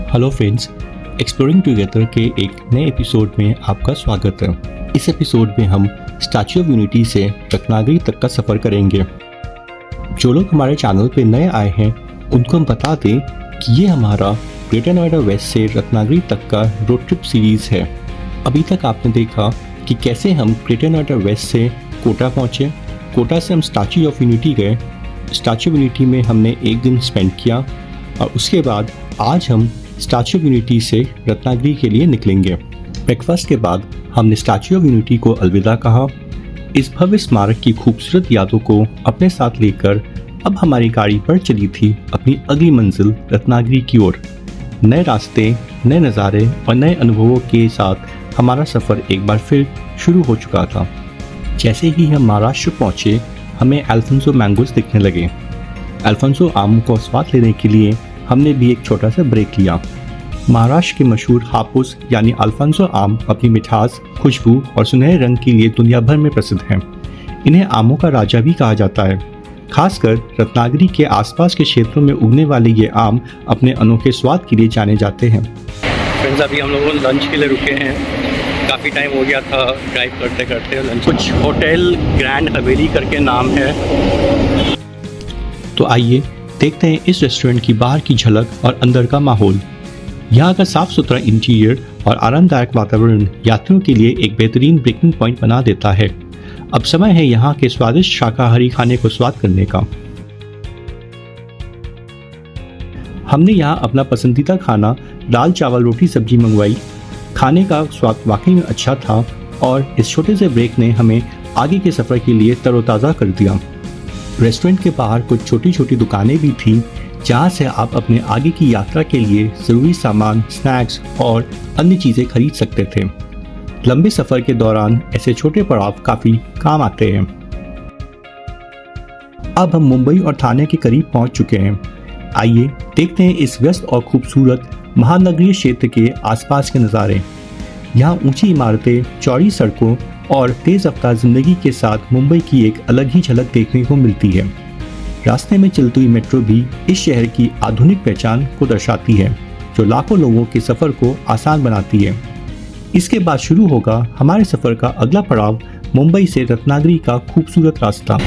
Hello friends, exploring together के एक नए एपिसोड में आपका स्वागत है। इस एपिसोड में हम स्टैच्यू ऑफ यूनिटी से रत्नागिरी तक का सफ़र करेंगे। जो लोग हमारे चैनल पे नए आए हैं उनको हम बता दें कि ये हमारा ग्रेटर नोएडा वेस्ट से रत्नागिरी तक का रोड ट्रिप सीरीज़ है। अभी तक आपने देखा कि कैसे हम ग्रेटर नोएडा वेस्ट से कोटा पहुँचे, कोटा से हम स्टैच्यू ऑफ यूनिटी गए, स्टैच्यू ऑफ यूनिटी में हमने एक दिन स्पेंड किया और उसके बाद आज हम स्टैच्यू ऑफ यूनिटी से रत्नागिरी के लिए निकलेंगे। ब्रेकफास्ट के बाद हमने स्टैच्यू ऑफ यूनिटी को अलविदा कहा। इस भव्य स्मारक की खूबसूरत यादों को अपने साथ लेकर अब हमारी गाड़ी पर चली थी अपनी अगली मंजिल रत्नागिरी की ओर। नए रास्ते, नए नज़ारे और नए अनुभवों के साथ हमारा सफ़र एक बार फिर शुरू हो चुका था। जैसे ही हम महाराष्ट्र पहुँचे हमें अल्फांसो मैंगोज दिखने लगे। अल्फांसो आम को स्वाद लेने के लिए हमने भी एक छोटा सा ब्रेक लिया। महाराष्ट्र के मशहूर हापुस यानी अल्फांसो आम अपनी मिठास, खुशबू और सुनहरे रंग के लिए दुनिया भर में प्रसिद्ध हैं। इन्हें आमों का राजा भी कहा जाता है। खासकर रत्नागिरी के आसपास के क्षेत्रों में उगने वाले ये आम अपने अनोखे स्वाद के लिए जाने जाते हैं। फ्रेंड्स, अभी हम लोग लंच के लिए रुके हैं। काफ़ी टाइम हो गया था ड्राइव करते करते लंच। कुछ होटल ग्रैंड हवेली करके नाम है। तो आइए देखते हैं इस रेस्टोरेंट की बाहर की झलक और अंदर का माहौल। यहाँ का साफ सुथरा इंटीरियर और आरामदायक वातावरण यात्रियों के लिए एक बेहतरीन ब्रेकिंग पॉइंट बना देता है। अब समय है यहाँ के स्वादिष्ट शाकाहारी खाने को स्वाद करने का। हमने यहाँ अपना पसंदीदा खाना दाल चावल रोटी सब्जी मंगवाई। खाने का स्वाद वाकई में अच्छा था और इस छोटे से ब्रेक ने हमें आगे के सफ़र के लिए तरोताज़ा कर दिया। रेस्टोरेंट के बाहर कुछ छोटी छोटी दुकानें भी थीं जहां से आप अपने आगे की यात्रा के लिए ज़रूरी सामान, स्नैक्स और अन्य चीज़ें खरीद सकते थे। लंबे सफ़र के दौरान ऐसे छोटे पड़ाव काफ़ी काम आते हैं। अब हम मुंबई और ठाणे के करीब पहुंच चुके हैं। आइए देखते हैं इस व्यस्त और खूबसूरत महानगरीय क्षेत्र के आसपास के नज़ारे। यहाँ ऊंची इमारतें, चौड़ी सड़कों और तेज़ रफ्तार ज़िंदगी के साथ मुंबई की एक अलग ही झलक देखने को मिलती है। रास्ते में चलती हुई मेट्रो भी इस शहर की आधुनिक पहचान को दर्शाती है, जो लाखों लोगों के सफ़र को आसान बनाती है। इसके बाद शुरू होगा हमारे सफ़र का अगला पड़ाव, मुंबई से रत्नागिरी का खूबसूरत रास्ता।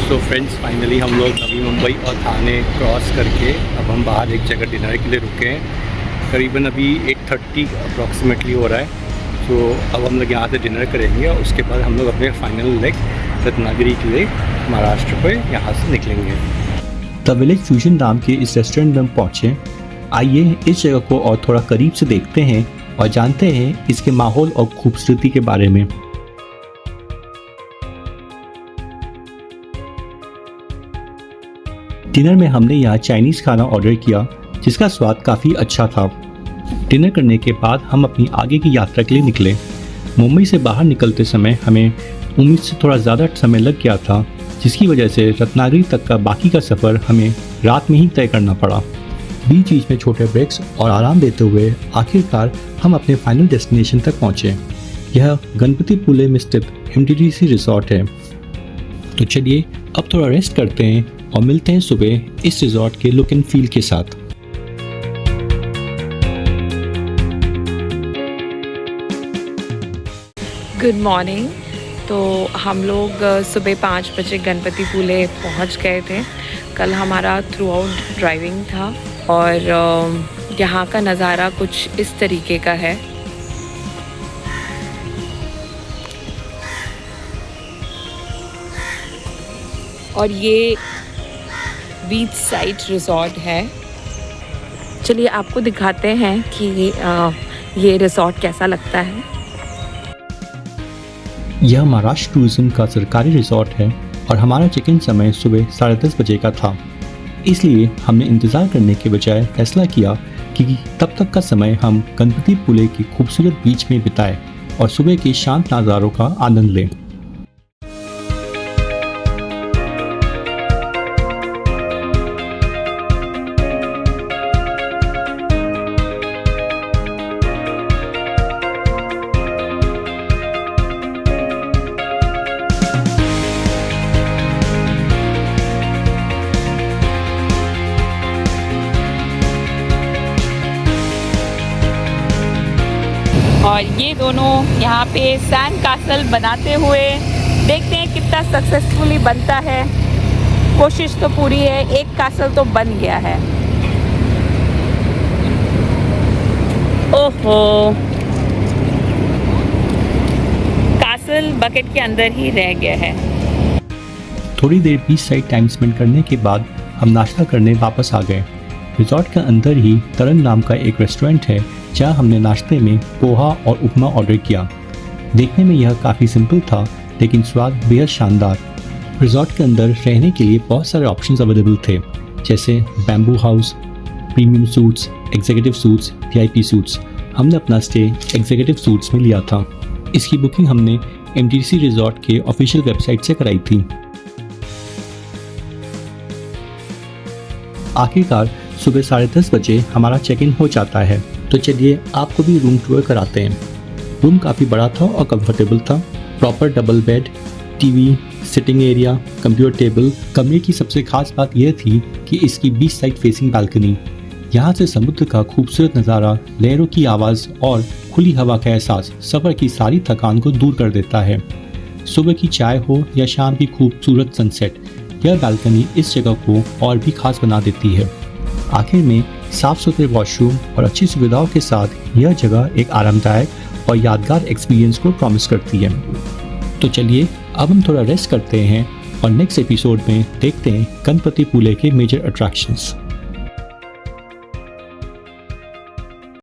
तो फ्रेंड्स, फाइनली हम लोग अभी मुंबई और ठाणे क्रॉस करके अब हम बाहर एक जगह डिनर के लिए रुके हैं। करीबन अभी 8:30 अप्रॉक्सीमेटली हो रहा है। तो अब हम लोग यहाँ से डिनर करेंगे और उसके बाद हम लोग अपने फाइनल लेग रत्नागिरी के लिए महाराष्ट्र पे यहाँ से निकलेंगे। द विलेज फ्यूजन नाम के इस रेस्टोरेंट में हम पहुँचे। आइए इस जगह को और थोड़ा करीब से देखते हैं और जानते हैं इसके माहौल और खूबसूरती के बारे में। डिनर में हमने यहाँ चाइनीज़ खाना ऑर्डर किया जिसका स्वाद काफ़ी अच्छा था। डिनर करने के बाद हम अपनी आगे की यात्रा के लिए निकले। मुंबई से बाहर निकलते समय हमें उम्मीद से थोड़ा ज़्यादा समय लग गया था, जिसकी वजह से रत्नागिरी तक का बाकी का सफ़र हमें रात में ही तय करना पड़ा। बीच बीच में छोटे ब्रेक्स और आराम देते हुए आखिरकार हम अपने फाइनल डेस्टिनेशन तक पहुँचे। यह गणपतिपुले में स्थित MTDC रिसोर्ट है। तो चलिए अब थोड़ा रेस्ट करते हैं और मिलते हैं सुबह इस रिसोर्ट के लुक एंड फील के साथ। Good morning. तो हम लोग सुबह 5 बजे गणपतिपुले पहुंच गए थे। कल हमारा थ्रू आउट ड्राइविंग था और यहाँ का नज़ारा कुछ इस तरीके का है। और ये बीच साइड रिसोर्ट है। चलिए आपको दिखाते हैं कि ये रिसोर्ट कैसा लगता है। यह महाराष्ट्र टूरिज्म का सरकारी रिसोर्ट है और हमारा चेक इन समय सुबह 10:30 बजे का था। इसलिए हमने इंतज़ार करने के बजाय फैसला किया कि तब तक का समय हम गणपतिपुले की खूबसूरत बीच में बिताएं और सुबह के शांत नज़ारों का आनंद लें। और ये दोनों यहाँ पे सैंड कासल बनाते हुए देखते हैं कितना सक्सेसफुली बनता है। कोशिश तो पूरी है, एक कासल तो बन गया है। ओहो, कासल बकेट के अंदर ही रह गया है। थोड़ी देर बीच साइड टाइम स्पेंड करने के बाद हम नाश्ता करने वापस आ गए। रिजॉर्ट के अंदर ही तरंग नाम का एक रेस्टोरेंट है जहां हमने नाश्ते में पोहा और उपमा ऑर्डर किया। देखने में यह काफ़ी सिंपल था लेकिन स्वाद बेहद शानदार। रिजॉर्ट के अंदर रहने के लिए बहुत सारे ऑप्शंस अवेलेबल थे, जैसे bamboo house, premium suits, executive suits, VIP suits. हमने अपना स्टे एग्जीक्यूटिव सूट्स में लिया था। इसकी बुकिंग हमने MTC रिजॉर्ट के ऑफिशियल वेबसाइट से कराई थी। आखिरकार सुबह 10:30 बजे हमारा चेक इन हो जाता है, तो चलिए आपको भी रूम टूर कराते हैं। रूम काफ़ी बड़ा था और कंफर्टेबल था। Proper double bed, TV, sitting area, computer table. कमरे की सबसे खास बात यह थी कि इसकी बीच साइड फेसिंग बालकनी। यहाँ से समुद्र का खूबसूरत नज़ारा, लहरों की आवाज़ और खुली हवा का एहसास सफ़र की सारी थकान को दूर कर देता है। सुबह की चाय हो या शाम की खूबसूरत सनसेट, यह बालकनी इस जगह को और भी खास बना देती है। आखिर में साफ सुथरे वॉशरूम और अच्छी सुविधाओं के साथ यह जगह एक आरामदायक और यादगार एक्सपीरियंस को प्रॉमिस करती है। तो चलिए अब हम थोड़ा रेस्ट करते हैं और नेक्स्ट एपिसोड में देखते हैं गणपतिपुले के मेजर अट्रैक्शंस।